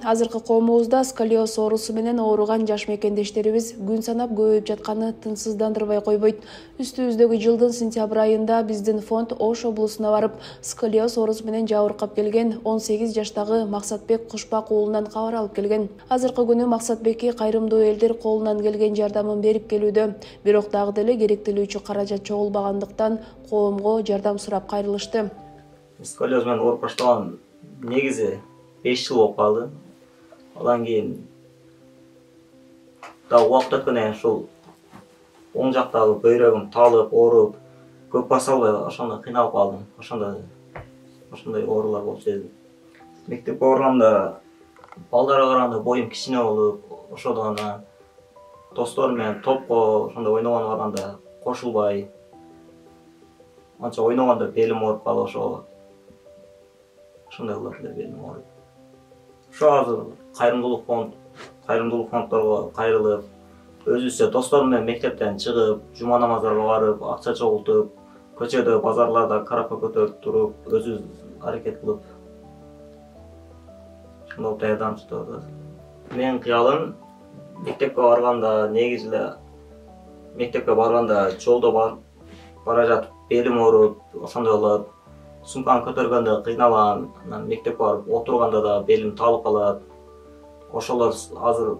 Азыркы коомубузда сколиоз оорусу менен ооруган жаш мекендештерибиз күн санап көбөйүп жатканы тынчсыздандырбай койбойт. Үстүбүздөгү жылдын сентябрь айында биздин фонд Ош облусуна барып, сколиоз оорусу менен жабыркап келген 18 жаштагы Максатбек Кушпак уулунан кабар алып келген. Азыркы күнү Максатбекке кайрымдуу элдер колунан келген жардамын берип келүүдө. Бирок дагы деле керектелүүчү каражат чогулбагандыктан коомго жардам сурап кайрылышты. Сколиоз менен ооруп баштаган негизи 5 жыл болуп калды. Одан кийин да убакыт өткөндөн ушул оң жактагы бөйрөгүм талып, ооруп, көп баса албай ошондо кыйналып калдым. Ошондой оорулар болуп сездим. Мектепке барганда балдарга караганда боюм кичине болуп, ошодо анан досторум менен топко ошондо ойногоно барганда кошулбай, анча ойногондо белим ооруп калып ошондой кылып эле белим ооруп. Ошо азыр кайрымдуулук фонддорго кайрылып, өзүбүзчө досторум менен мектептен чыгып, жума намаздарга барып, акча чогултуп, көчөдө, базарларда карапка көтөрүп туруп, өзүбүз аракет кылып, ошондоп жардам сүрөбүз. Менин кыялым мектепке барганда, негизи эле мектепке барганда жолдо бара жатып белим ооруп, ошондой болот. Сумканы көтөргөндө кыйналам, анан мектепке барып отурганда да белим талып калат. Ошолор азыр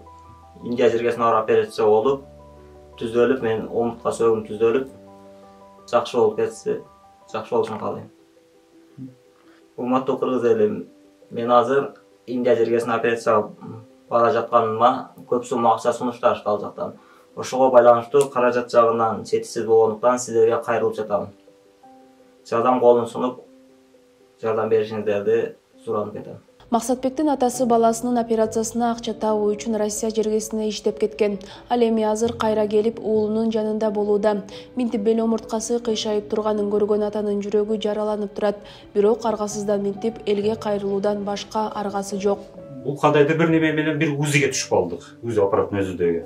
Индия жергесине барып операция болуп, түзөлүп, мен омуртка сөөгүм түзөлүп, жакшы болуп кетсе, жакшы болушун каалайм. Урматтуу кыргыз элим, мен азыр Индия жергесине операцияга бара жатканыма көп сумма акча сунушташты ал жактан. Ошого байланыштуу каражат жагынан жетишсиз болгондуктан сиздерге кайрылып жатам. Жардам колун сунуп, жардам беришиңиздерди суранып кетем. Максатбектин атасы баласынын операциясына акча табуу үчүн Россия жергесине иштеп кеткен. Ал эми азыр кайра келип уулунун жанында болууда. Минтип бел омурткасы кыйшайып турганын көргөн атанын жүрөгү жараланып турат. Бирок аргасыздан минтип элге кайрылуудан башка аргасы жок. Бул кандайдыр бир неме менен бир УЗИге түшүп калдык. УЗИ аппараттын өзүдөгү.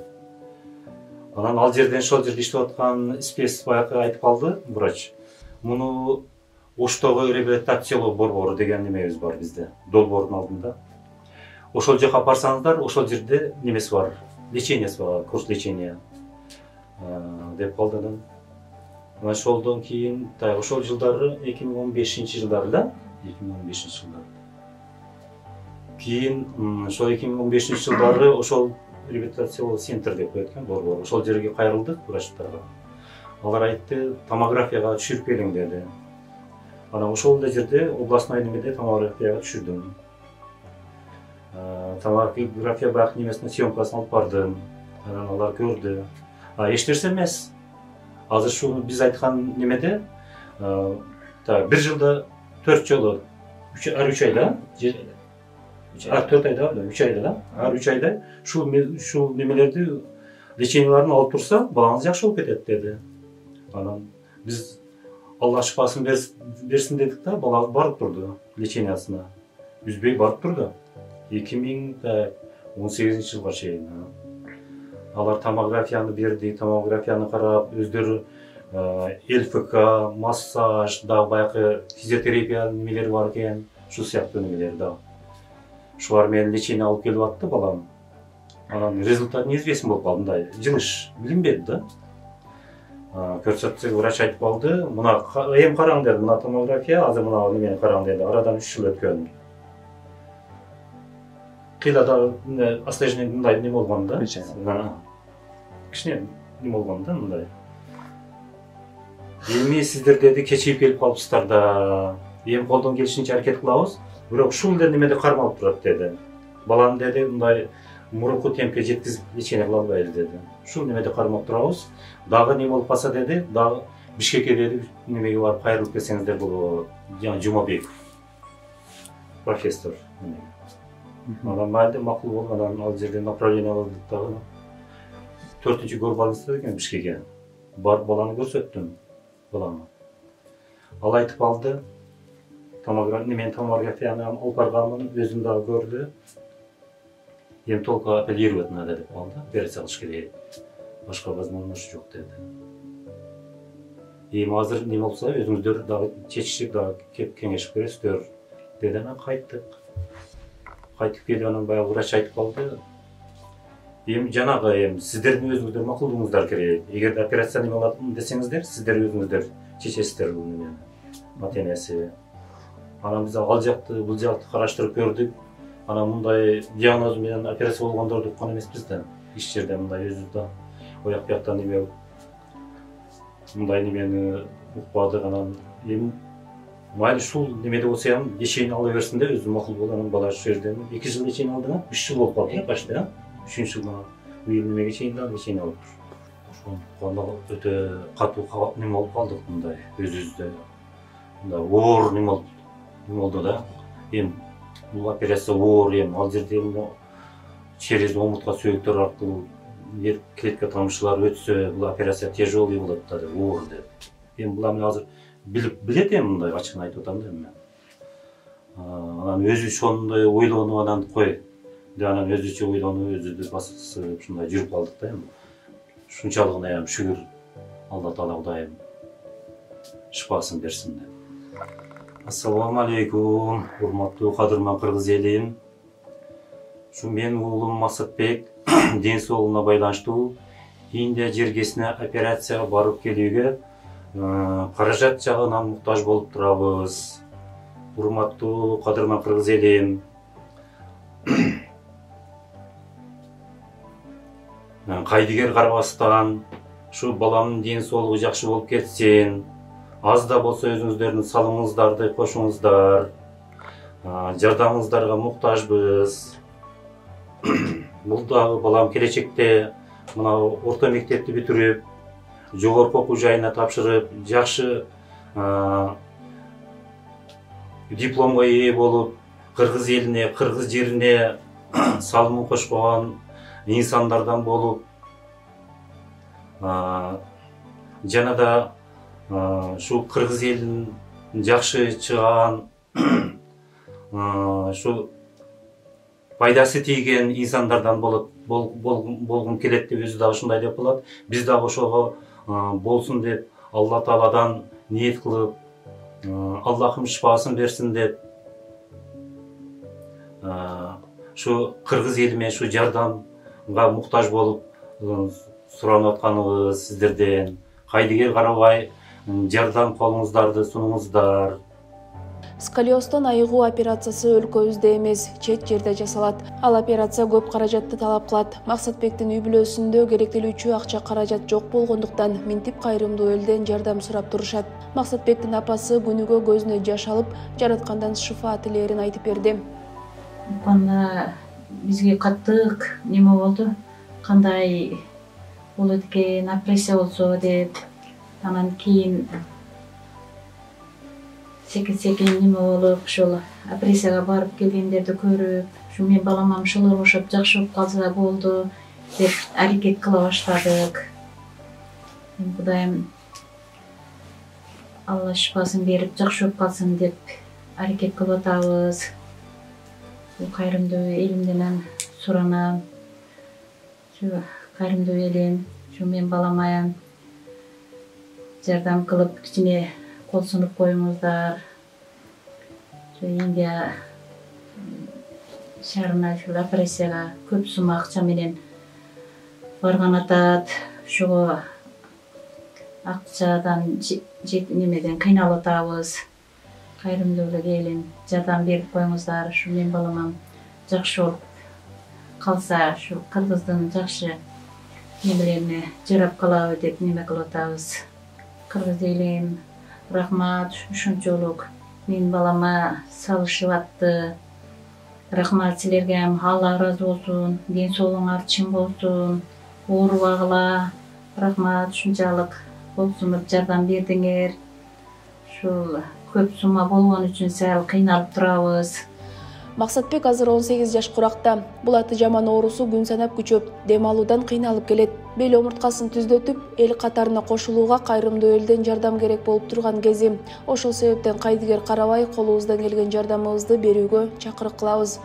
Анан ал жерден ошол жерде иштеп аткан спец баягы айтып калды, врач. Муну Оштогу реабилитациялоо борбору деген немебиз бар бизде, долбоордун алдында. Ошол жака барсаңыздар, ошол жерде немеси бар, лечениясы бар, курс лечения деп калды анан. Ошолдон кийин, ошол жылдары 2015-жылдары да, 2015-жылдары. Кийин ошол 2015-жылдары ошол реабилитациялоо центр деп коет экен борбор. Ошол жерге кайрылдык врачтарга. Алар айтты, томографияга түшүрүп келиң деди. Анан ошол жерде областной немеде томографияга түшүрдүм. Томография баягы немесине съемкасын алып бардым. Анан алар көрдү. Эч нерсе эмес. Азыр ушул биз айткан немеде бир жылда 4 жолу, ар 3 айда, 4 айда, 3 айда да, ар 3 айда ушул немелерди леченияларын алып турса, балаңыз жакшы болуп кетет деди. Анан биз Алла шифасын берсин дедик да, балаңыз барып турду лечениясына. Үзбөй барып турду. 2018-жылга чейин. Алар томографияны берди, томографияны карап, өздөрү ЛФК, массаж, да баягы физиотерапия немелери бар экен, ушул сыяктуу немелер да. Шулар менен лечение алып келип атты балам. Анан результат неизвестен болуп калды, мындай жылыш билинбеди да. Көрсөтсөк врач айтып калды, мына эми караң деди, мына томография, азыр мына немени караң деди, арадан 3 жыл өткөн. Кыйлада осложнение мындай неме болгон да. Кичине неме болгон да мындай. Эми сиздер деди кечирип келип калыпсыздар да. Эми колдон келишинче аракет кылабыз, бирок ушул эле немеде кармалып турат деди. Баланы деди, мындай мурунку темпке жеткизип лечение кыла албайбыз деди. Ушул немеде кармап турабыз. Дагы неме болуп калса деди, дагы Бишкекке деди, немеге барып кайрылып келсеңиздер болот. Жана Жумабеков профессор. Анан майда макул болгон, анан ал жерден направление алдык дагы. 4-больница экен Бишкекке. Барып баланы көрсөттүм, баланы. Ал айтып алды, томографияны алып барганмын, өзүм дагы көрдү. Эми толку апеллировать надо деп калды, операция кылыш керек. Башка возможность жок деди. Эми азыр неме болсо, өзүңүздөр дагы чечишип, дагы кеп кеңешип көрөсүздөр деди, анан кайттык. кайтып келип анан баягы врач айтып калды. Эми жанагы сиздердин өзүңүздөр макулдугуңуздар керек. Эгерде операция неме кылатым десеңиздер, сиздер өзүңүздөр чечесиздер бул немени. Ата-энеси. Анан биз ал жакты, бул жакты караштырып көрдүк. Анан мындай диагноз менен операция болгондорду уккан эмеспиз да. Иш жерде мындай өзүбүздө ояк бияктан неме мындай немени укпадык. Анан эми майли ушул немеде болсо ham ишин ала берсин деп өзү макул болду. Анан бала ушул жерде 2 жыл ишин алды, 3 жыл болуп калды почти. 3 жылга быйыл немеге чейин да ишин алып. Ошондо өтө катуу неме болуп калдык мындай өзүбүздө. Мындай оор неме болду да. Эми бул операция оор ал жерде через омуртка сөөктөр аркылуу клетка тамчылар өтсө бул операция тяжелый болот да, оор деп. Эми була мен азыр билет мындай ачыгын айтып атам да эми. Анан өзү ошондой ойлонуп анан кой. Анан өзүчө ойлонуп, өзүдү басып ушундай жүрүп калдык да эми. Ушунчалыгына ham шүгүр. Алла Таала Кудайым шифасын берсин деп. Ассаламу алейкум, урматтуу кадырман кыргыз элим. Ушу менин уулум Максатбек ден соолугуна байланыштуу Индия жергесине операцияга барып келүүгө каражат жагынан муктаж болуп турабыз. Урматтуу кадырман кыргыз элим. Кайдыгер карабастан ушу баламдын ден соолугу жакшы болуп кетсин. Аз да болсо өзүңүздөрдүн салымыңыздарды кошуңуздар. Жардамыңыздарга муктажбыз. Бул дагы балам келечекте мына орто мектепти бүтүрүп, жогорку окуу жайына тапшырып, жакшы дипломго ээ болуп, кыргыз элине, кыргыз жерине салымын кошкон инсандардан болуп, жана да ушул кыргыз элин жакшы чыган, ушу пайдасы тийген инсандардан болгум келет деп өзү дагы ушундай деп калат. Биз дагы ошого болсун деп Алла Тааладан ниет кылып, Аллахым шифасын берсин деп ушу кыргыз элиме ушу жардамга муктаж болуп суранып атканыбыз сиздерден. Кайдыгер карабай жардам колуңуздарды сунуңуздар. Сколиоздон айыгуу операциясы өлкөбүздө эмес, чет жерде жасалат. Ал операция көп каражатты талап кылат. Максатбектин үй бүлөсүндө керектелүүчү акча каражат жок болгондуктан минтип кайрымдуу элден жардам сурап турушат. Максатбектин апасы күнүгө көзүнө жаш алып, жараткандан шифа тилерин айтып берди. Анда бизге каттык неме болду. Кандай болот экен, операция болсо деп. Анан кийин секин неме болуп, ошол операцияга барып келгендерди көрүп, ушу мен балам шылыр бошоп жакшы болуп калса болду деп аракет кыла баштадык. Кудайым Алла шифасын берип жакшы болуп калсын деп аракет кылып атабыз. Бул кайрымдуу элимден суранам. Ушу кайрымдуу элим, ушу мен балама жардам кылып кичине кол сунуп коюңуздар. Индия шаарына ушул операцияга көп сумма акча менен барган атат. Ошого акчадан немеден кыйналып атабыз. Кайрымдуу элим, жардам берип коюңуздар. Ушу мен баламам жакшы болуп калса, ушу кыргыздын жакшы немелерине жарап калабы деп неме кылып атабыз. Кыргыз элим, рахмат, ушунчолук мен балама салышып атты. Рахмат силерге, Алла ыраазы болсун, ден соолугуңар чың болсун, оорубагыла. Рахмат, ушунчалык болсунуп жардам бердиңер. Ушул көп сумма болгон үчүн сал кыйналып турабыз. Максатбек азыр 18 жаш куракта. Булаты жаман оорусу күн санап күчөп, дем алуудан кыйналып келет. Бел омурткасын түздөтүп, эл катарына кошулууга кайрымдуу элден жардам керек болуп турган кези. Ошол себептен Кайдыгер карабай колубуздан келген жардамыбызды берүүгө чакырык кылабыз.